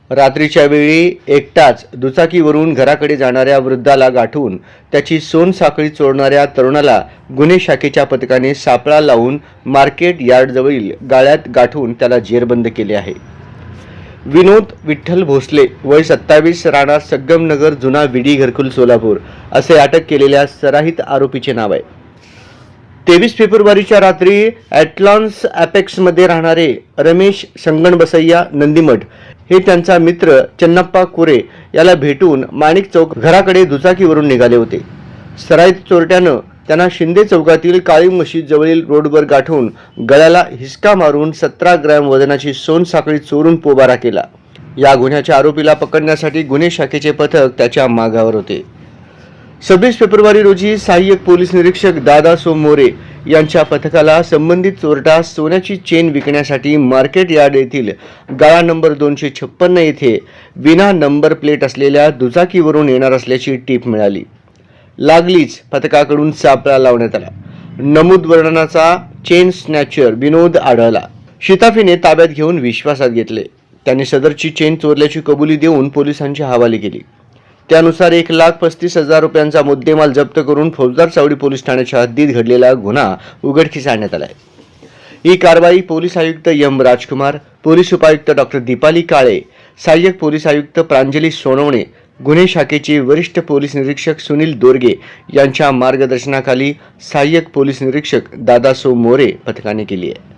रात्रीच्या वेळी एकटाच दुचाकीवरून घराकडे जाणाऱ्या वृद्धाला गाठून त्याची सोनसाखळी चोरणाऱ्या तरुणाला गुन्हे शाखेच्या पथकाने सापळा लावून मार्केट यार्डजवळील गाळ्यात गाठून त्याला जेरबंद केले आहे. विनोद विठ्ठल भोसले वय 27 राणा संगमनगर जुना विडी घरकुल सोलापूर असे अटक केलेल्या सराहित आरोपीचे नाव आहे. 23 फेब्रुवारीच्या रात्री ॲटलान्स ॲपेक्समध्ये राहणारे रमेश संगणबसय्या नंदीमठ हे त्यांचा मित्र चन्नप्पा कोरे याला भेटून माणिक चौक घराकडे दुचाकीवरून निघाले होते. सराईत चोरट्यानं त्यांना शिंदे चौकातील काळी मशीद जवळील रोडवर गाठून गळ्याला हिसका मारून 17 ग्रॅम वजनाची सोनसाखळी चोरून पोबारा केला. या गुन्ह्याच्या आरोपीला पकडण्यासाठी गुन्हे शाखेचे पथक त्याच्या मागावर होते. 26 फेब्रुवारी रोजी सहाय्यक पोलीस निरीक्षक दादासो मोरे यांच्या पथकाला संबंधित चोरटा सोन्याची चेन विकण्यासाठी मार्केट यार्ड येथील गाळा नंबर 256 येथे विना नंबर प्लेट असलेल्या दुचाकीवरून येणार असल्याची टीप मिळाली. लागलीच पथकाकडून सापळा लावण्यात आला. नमूद वर्णनाचा चेन स्नॅचर विनोद आढळला. शिताफीने ताब्यात घेऊन विश्वासात घेतले. त्याने सदरची चेन चोरल्याची कबुली देऊन पोलिसांच्या हवाली केली. त्यानुसार 1,35,000 रुपयांचा मुद्देमाल जप्त करून फौजदार चावडी पोलीस ठाण्याच्या हद्दीत घडलेला गुन्हा उघडकीस आणण्यात आला आहे. ही कारवाई पोलीस आयुक्त एम राजकुमार, पोलीस उपायुक्त डॉक्टर दीपाली काळे, सहाय्यक पोलीस आयुक्त प्रांजली सोनवणे, गुन्हे शाखेचे वरिष्ठ पोलीस निरीक्षक सुनील दोरगे यांच्या मार्गदर्शनाखाली सहाय्यक पोलीस निरीक्षक दादासो मोरे पथकाने केली आहे.